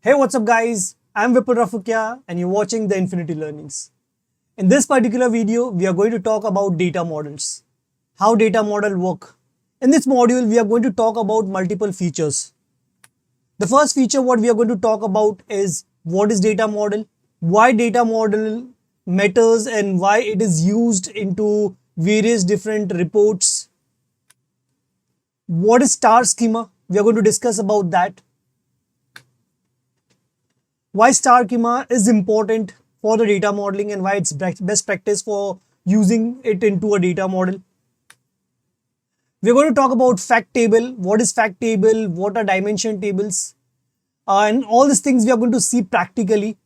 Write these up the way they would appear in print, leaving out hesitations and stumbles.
Hey, what's up guys? I'm Vipul Rafukia and you're watching the Infinity Learnings. In this particular video, we are going to talk about data models. How data model work. In this module, we are going to talk about multiple features. The first feature what we are going to talk about is what is data model, why data model matters and why it is used into various different reports. What is Star Schema? We are going to discuss about that. Why Star Schema is important for the data modeling and why it's best practice for using it into a data model. We're going to talk about fact table. What is fact table? What are dimension tables? And all these things we are going to see practically.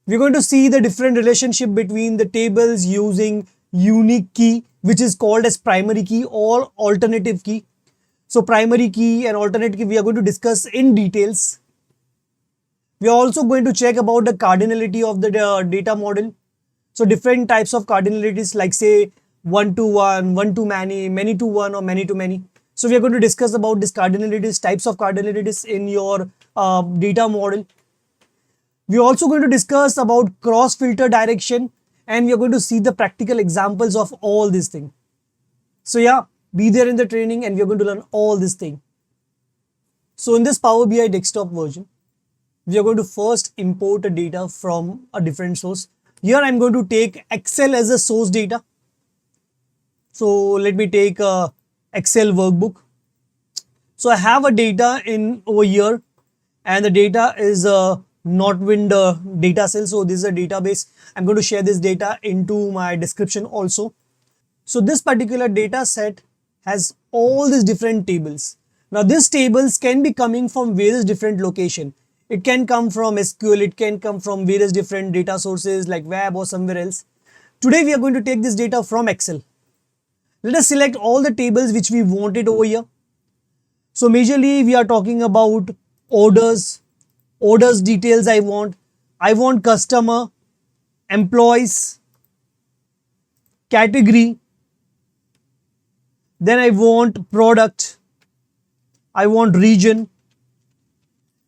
We're going to see the different relationship between the tables using unique key, which is called as primary key or alternative key. So primary key and alternate key we are going to discuss in details. We are also going to check about the cardinality of the data model. So different types of cardinalities like say one to one, one to many to one or many to many. So we are going to discuss about these cardinalities, types of cardinalities in your data model. We are also going to discuss about cross filter direction and we are going to see the practical examples of all these things. So yeah, be there in the training and we are going to learn all these things. So in this Power BI desktop version, we are going to first import a data from a different source. Here I'm going to take Excel as a source data. So let me take a Excel workbook. So I have a data in over here and the data is a Notwind data cell. So this is a database. I'm going to share this data into my description also. So this particular data set has all these different tables. Now these tables can be coming from various different locations. It can come from SQL, it can come from various different data sources like web or somewhere else. Today we are going to take this data from Excel. Let us select all the tables which we wanted over here. So majorly we are talking about orders details I want customer, employees, category, then I want product, I want region,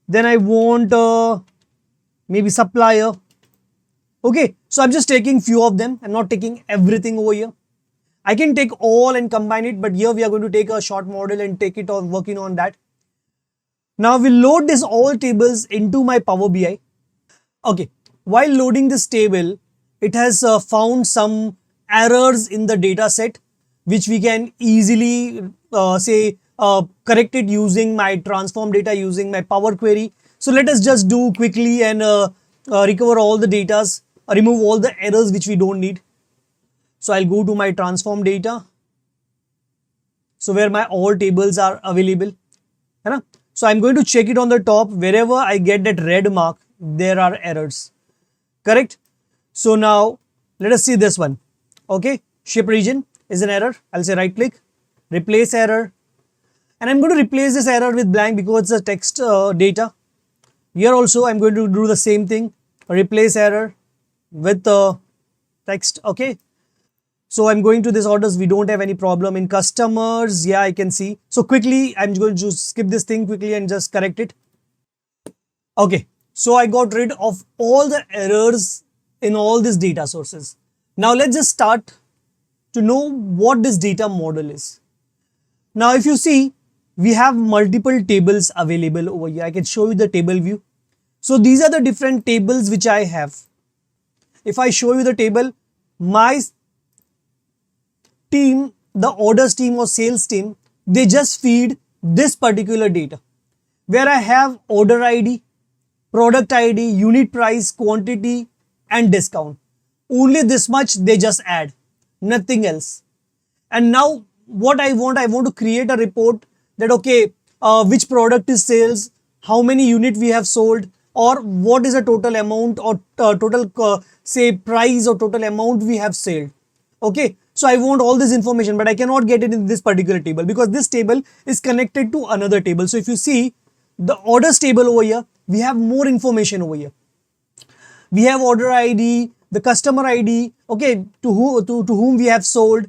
then I want maybe supplier. Okay, so I'm just taking few of them. I'm not taking everything over here. I can take all and combine it, but here we are going to take a short model and take it on working on that. Now we'll load this all tables into my Power BI. Okay, while loading this table, it has found some errors in the data set, which we can easily correct it using my transform data, using my Power Query. So let us just do quickly and recover all the data, remove all the errors which we don't need. So I'll go to my transform data. So where my all tables are available. So I'm going to check it on the top. Wherever I get that red mark, there are errors. Correct? So now let us see this one. Okay, ship region is an error. I'll say right click, replace error. And I'm going to replace this error with blank because it's a text data. Here also I'm going to do the same thing. Replace error with text. Okay. So I'm going to this orders. We don't have any problem in customers. Yeah, I can see. So quickly, I'm going to skip this thing quickly and just correct it. Okay. So I got rid of all the errors in all these data sources. Now let's just start to know what this data model is. Now if you see, we have multiple tables available over here. I can show you the table view. So these are the different tables which I have. If I show you the table, my team, the orders team or sales team, they just feed this particular data where I have order ID, product ID, unit price, quantity and discount. Only this much they just add, nothing else. And now what I want to create a report that okay, which product is sales, how many unit we have sold, or what is the total amount or total say price or total amount we have sold. Okay, so I want all this information, but I cannot get it in this particular table because this table is connected to another table. So if you see the orders table over here, we have more information over here. We have order ID, the customer ID, okay, to whom we have sold,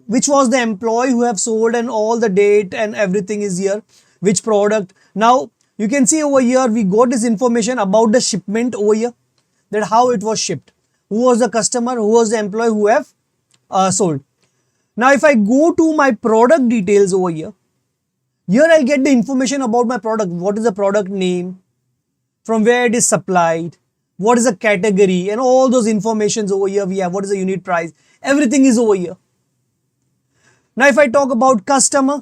which was the employee who have sold and all the date and everything is here, which product. Now You can see over here, we got this information about the shipment over here, that how it was shipped, who was the customer, who was the employee who have sold. Now, if I go to my product details over here, I'll get the information about my product. What is the product name, from where it is supplied, what is the category, and all those informations over here we have. What is the unit price? Everything is over here. Now, if I talk about customer,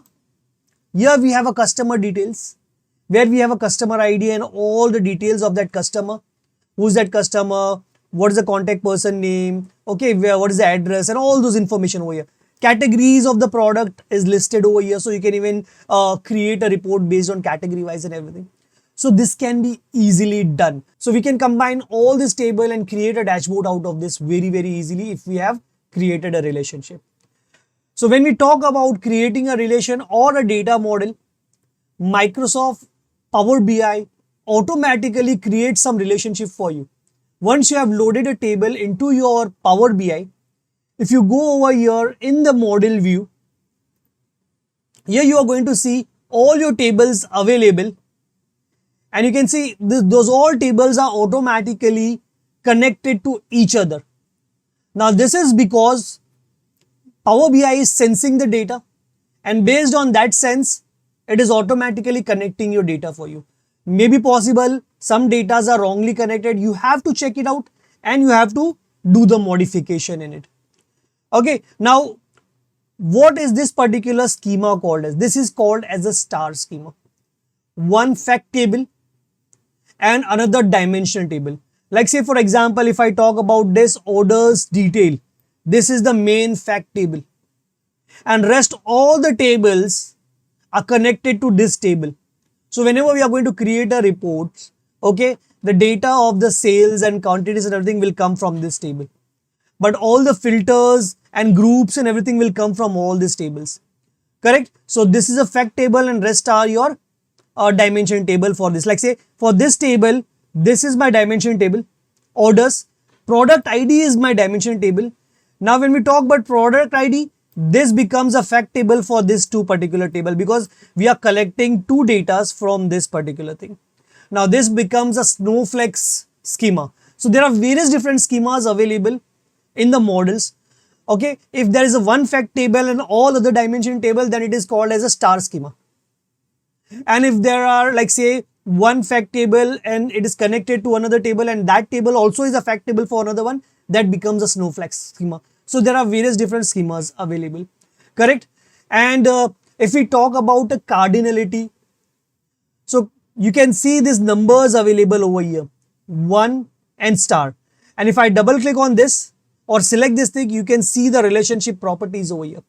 here we have a customer details, where we have a customer ID and all the details of that customer. Who's that customer? What is the contact person name? Okay, what is the address, and all those information over here. Categories of the product is listed over here, so you can even create a report based on category wise and everything. So this can be easily done. So we can combine all this table and create a dashboard out of this very, very easily if we have created a relationship. So when we talk about creating a relation or a data model, Microsoft Power BI automatically creates some relationship for you. Once you have loaded a table into your Power BI, if you go over here in the model view, here you are going to see all your tables available, and you can see those all tables are automatically connected to each other. Now this is because Power BI is sensing the data, and based on that sense, it is automatically connecting your data for you. Maybe possible some data are wrongly connected. You have to check it out and you have to do the modification in it. Okay, now what is this particular schema called as? This is called as a star schema. One fact table and another dimensional table. Like say for example, if I talk about this orders detail, this is the main fact table, and rest all the tables are connected to this table. So whenever we are going to create a report, okay, the data of the sales and quantities and everything will come from this table. But all the filters and groups and everything will come from all these tables. Correct? So this is a fact table and rest are your dimension table for this. Like say for this table, this is my dimension table. Orders, product ID is my dimension table. Now when we talk about product ID, this becomes a fact table for this two particular table, because we are collecting two datas from this particular thing. Now this becomes a snowflake schema. So there are various different schemas available in the models. Okay, if there is a one fact table and all other dimension table, then it is called as a star schema. And if there are like say one fact table and it is connected to another table and that table also is a fact table for another one, that becomes a snowflake schema. So there are various different schemas available. Correct? And if we talk about a cardinality, so you can see these numbers available over here, 1 and star. And if I double click on this or select this thing, you can see the relationship properties over here.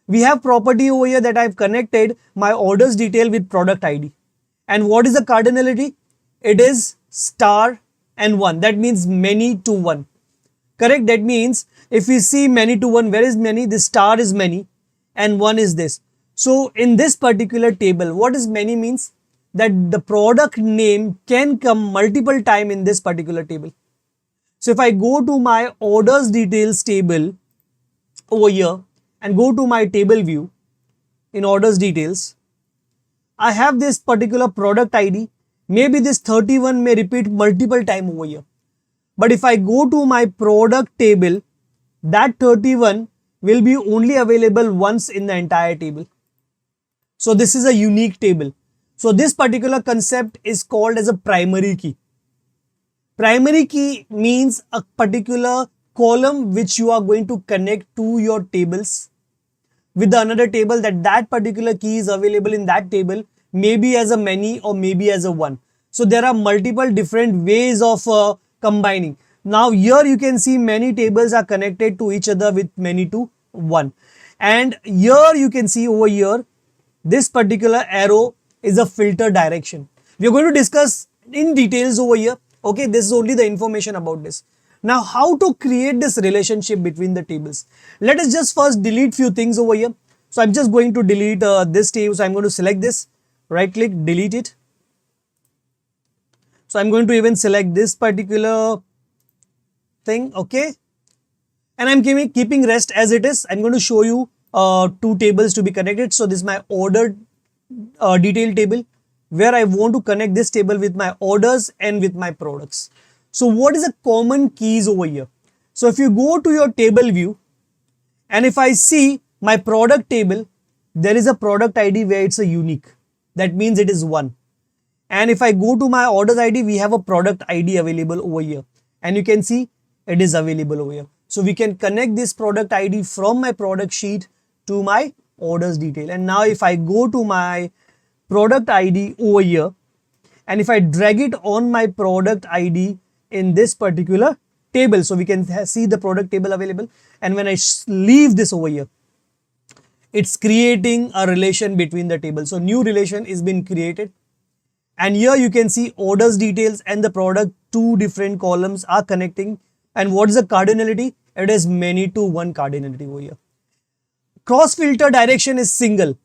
We have property over here that I've connected my orders detail with product ID. And what is the cardinality? It is star and 1. That means many to 1. Correct? That means if we see many to 1, where is many? This star is many and 1 is this. So in this particular table, what is many means? That the product name can come multiple times in this particular table. So if I go to my orders details table over here and go to my table view in orders details, I have this particular product ID. Maybe this 31 may repeat multiple times over here. But if I go to my product table, that 31 will be only available once in the entire table. So this is a unique table. So this particular concept is called as a primary key. Primary key means a particular column which you are going to connect to your tables with another table, that particular key is available in that table, maybe as a many or maybe as a 1. So there are multiple different ways of combining. Now here you can see many tables are connected to each other with many to 1. And here you can see over here, this particular arrow is a filter direction. We are going to discuss in details over here. Okay, this is only the information about this. Now how to create this relationship between the tables? Let us just first delete few things over here. So I'm just going to delete this table. So I'm going to select this, right click, delete it. So I'm going to even select this particular thing, okay. And I'm keeping rest as it is. I'm going to show you two tables to be connected. So this is my order detail table where I want to connect this table with my orders and with my products. So what is the common keys over here? So if you go to your table view, and if I see my product table, there is a product ID where it's a unique. That means it is 1. And if I go to my orders ID, we have a product ID available over here. And you can see it is available over here. So we can connect this product ID from my product sheet to my orders detail. And now if I go to my product ID over here, and if I drag it on my product ID in this particular table, so we can see the product table available. And when I leave this over here, it's creating a relation between the tables. So new relation is been created. And here you can see orders details and the product, 2 different columns are connecting. And what is the cardinality? It is many to 1 cardinality over here. Cross filter direction is single.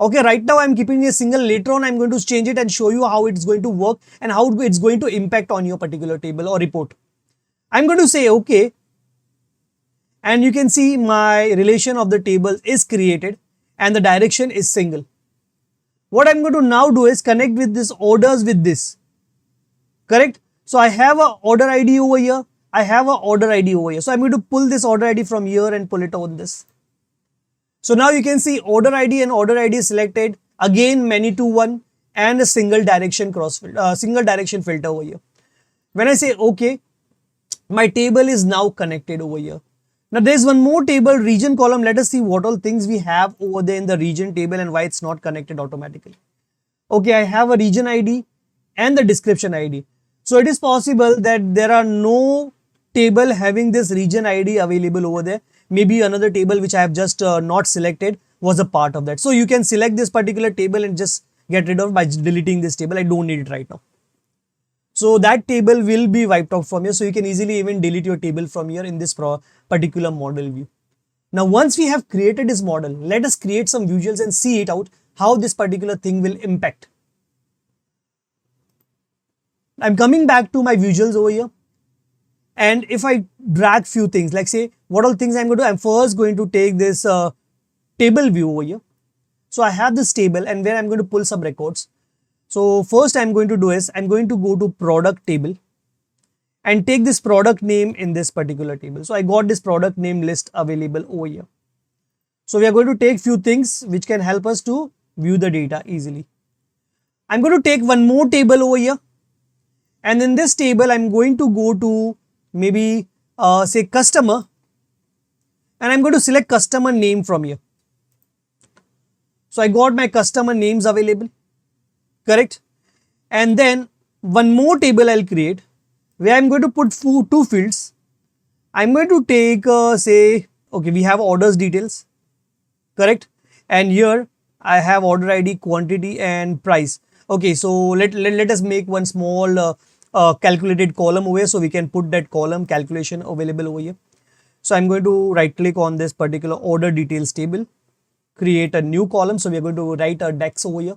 Okay, right now I'm keeping a single. Later on I'm going to change it and show you how it's going to work and how it's going to impact on your particular table or report. I'm going to say okay. And you can see my relation of the table is created and the direction is single. What I'm going to now do is connect with this orders with this. Correct? So I have a order ID over here. I have a order ID over here. So I'm going to pull this order ID from here and pull it on this. So now you can see order ID and order ID selected. Again, many to 1 and a single direction filter over here. When I say okay, my table is now connected over here. Now there's one more table, region column. Let us see what all things we have over there in the region table and why it's not connected automatically. Okay, I have a region ID and the description ID. So it is possible that there are no table having this region ID available over there. Maybe another table which I have just not selected was a part of that. So you can select this particular table and just get rid of by deleting this table. I don't need it right now. So that table will be wiped out from here. So you can easily even delete your table from here in this particular model view. Now once we have created this model, let us create some visuals and see it out how this particular thing will impact. I'm coming back to my visuals over here. And if I drag few things, like say what all things I'm going to do, I'm first going to take this table view over here. So I have this table and where I'm going to pull some records. So first I'm going to do is I'm going to go to product table and take this product name in this particular table. So I got this product name list available over here. So we are going to take few things which can help us to view the data easily. I'm going to take one more table over here. And in this table, I'm going to go to maybe say customer. And I'm going to select customer name from here. So I got my customer names available. Correct? And then one more table I'll create where I'm going to put 2 fields. I'm going to take say, okay, we have orders details. Correct? And here I have order ID, quantity and price. Okay, so let us make one small calculated column over here so we can put that column calculation available over here. So I'm going to right click on this particular order details table, create a new column. So we are going to write a DEX over here.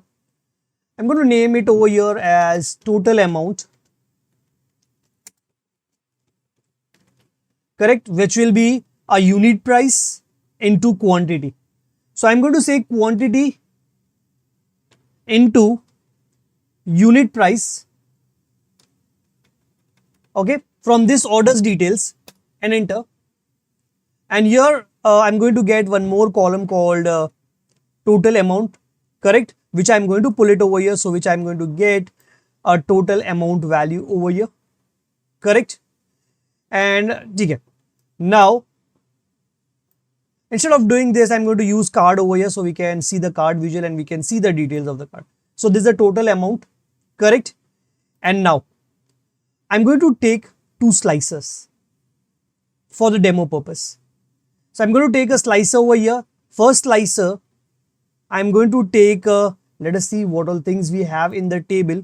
I'm going to name it over here as total amount. Correct, which will be a unit price into quantity. So I'm going to say quantity into unit price. Okay, from this orders details and enter. And here I'm going to get one more column called total amount. Correct, which I'm going to pull it over here. So which I'm going to get a total amount value over here. Correct. And okay. Now instead of doing this, I'm going to use card over here so we can see the card visual and we can see the details of the card. So this is the total amount. Correct. And now I'm going to take 2 slices for the demo purpose. So I'm going to take a slicer over here. First slicer, I'm going to take, let us see what all things we have in the table.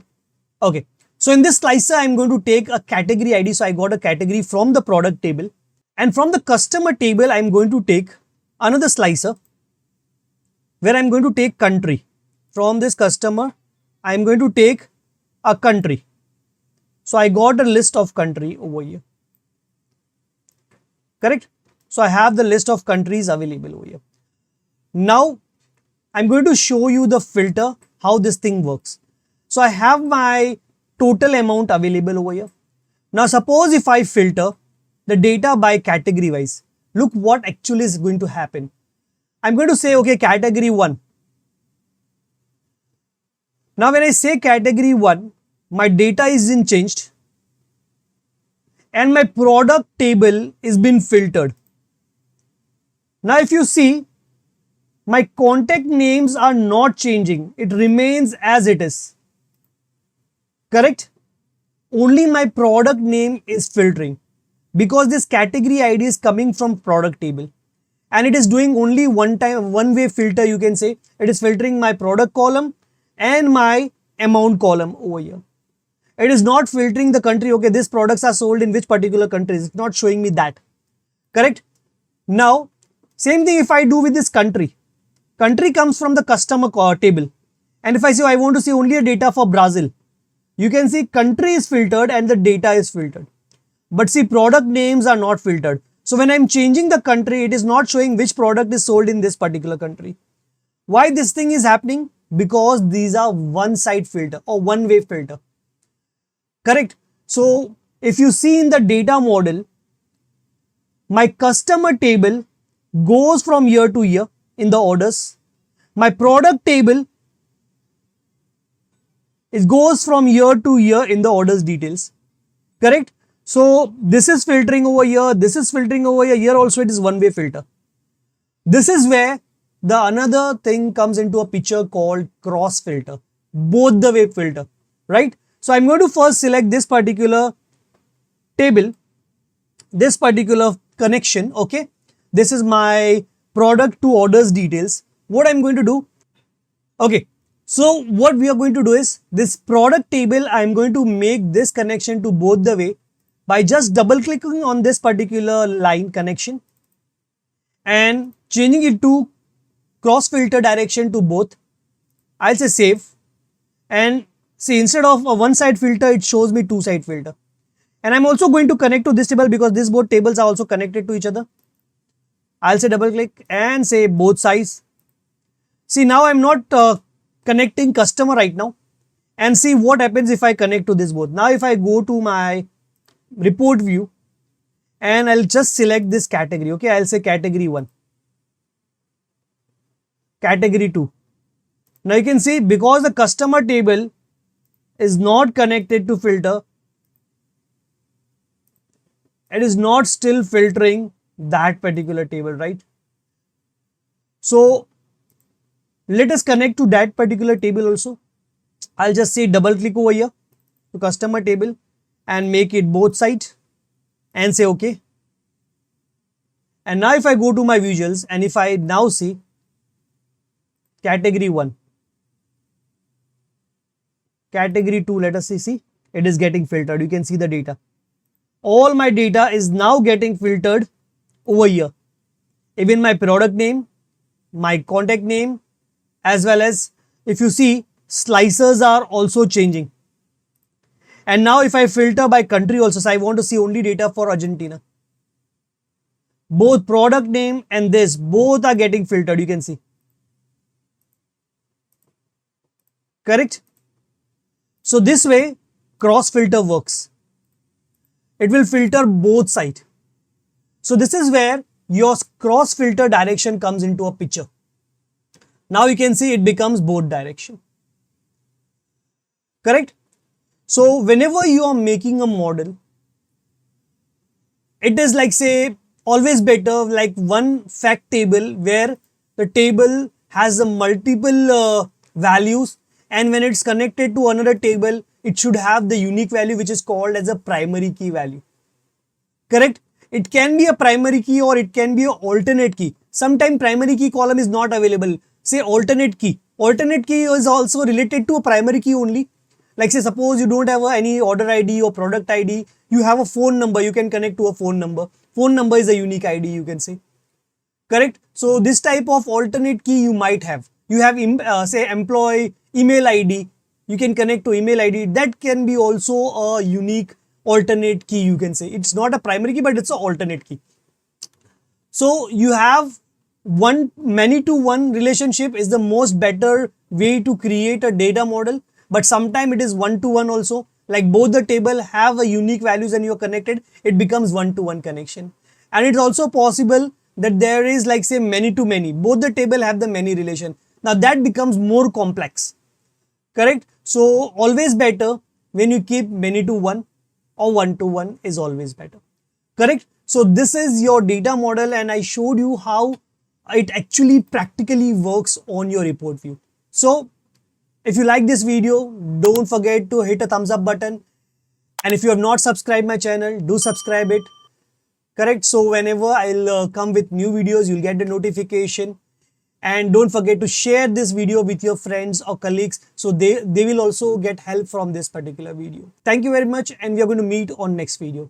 Okay. So in this slicer, I'm going to take a category ID. So I got a category from the product table. And from the customer table, I'm going to take another slicer where I'm going to take country. From this customer, I'm going to take a country. So I got a list of country over here. Correct? So I have the list of countries available over here. Now I'm going to show you the filter, how this thing works. So I have my total amount available over here. Now suppose if I filter the data by category wise, look what actually is going to happen. I'm going to say, okay, category 1. Now when I say category 1, my data isn't changed and my product table is been filtered. Now if you see, my contact names are not changing. It remains as it is. Correct? Only my product name is filtering because this category ID is coming from product table and it is doing only one way filter, you can say. It is filtering my product column and my amount column over here. It is not filtering the country, okay, these products are sold in which particular countries. It's not showing me that. Correct? Now, same thing if I do with this country. Country comes from the customer table. And if I say I want to see only a data for Brazil, you can see country is filtered and the data is filtered. But see, product names are not filtered. So when I'm changing the country, it is not showing which product is sold in this particular country. Why this thing is happening? Because these are one-side filter or one-way filter. Correct? So if you see in the data model, my customer table goes from year to year in the orders. My product table, it goes from year to year in the orders details. Correct? So this is filtering over here, this is filtering over here. Here also it is one-way filter. This is where the another thing comes into a picture called cross filter, both the way filter, right? So I'm going to first select this particular table, this particular connection, okay? This is my product to orders details. What I'm going to do, okay, so what we are going to do is this product table, I'm going to make this connection to both the way by just double clicking on this particular line connection and changing it to cross filter direction to both. I'll say save and see, instead of a one side filter, it shows me two side filter. And I'm also going to connect to this table because these both tables are also connected to each other. I'll say double click and say both sides. See, now I'm not connecting customer right now, and see what happens if I connect to this both. Now if I go to my report view and I'll just select this category, okay, I'll say category 1, category 2. Now you can see because the customer table is not connected to filter, it is not still filtering that particular table, right? So let us connect to that particular table also. I'll just say double click over here to customer table and make it both sides and say okay. And now if I go to my visuals and if I now see category 1, category 2, let us see, it is getting filtered. You can see the data. All my data is now getting filtered over here. Even my product name, my contact name, as well as if you see slicers are also changing. And now if I filter by country also, so I want to see only data for Argentina. Both product name and this, both are getting filtered, you can see. Correct? So this way, cross filter works. It will filter both sides. So this is where your cross filter direction comes into a picture. Now you can see it becomes both direction. Correct? So whenever you are making a model, it is like say always better like one fact table where the table has a multiple values, and when it's connected to another table, it should have the unique value which is called as a primary key value. Correct? It can be a primary key or it can be an alternate key. Sometimes primary key column is not available. Say alternate key. Alternate key is also related to a primary key only. Like say suppose you don't have any order ID or product ID, you have a phone number, you can connect to a phone number. Phone number is a unique ID, you can say. Correct? So this type of alternate key you might have. You have say employee email ID, you can connect to email ID. That can be also a unique alternate key, you can say. It's not a primary key, but it's an alternate key. So you have many to one relationship is the most better way to create a data model. but sometimes it is one-to-one also. Like both the table have a unique values and you're connected, it becomes one-to-one connection. And it's also possible that there is like say many to many. Both the table have the many relation. Now that becomes more complex. Correct? So always better when you keep many to one or one to one is always better. Correct? So this is your data model and I showed you how it actually practically works on your report view. So if you like this video, don't forget to hit a thumbs up button. And if you have not subscribed my channel, do subscribe it. Correct? So whenever I'll come with new videos, you'll get the notification. And don't forget to share this video with your friends or colleagues so they will also get help from this particular video. Thank you very much and we are going to meet on next video.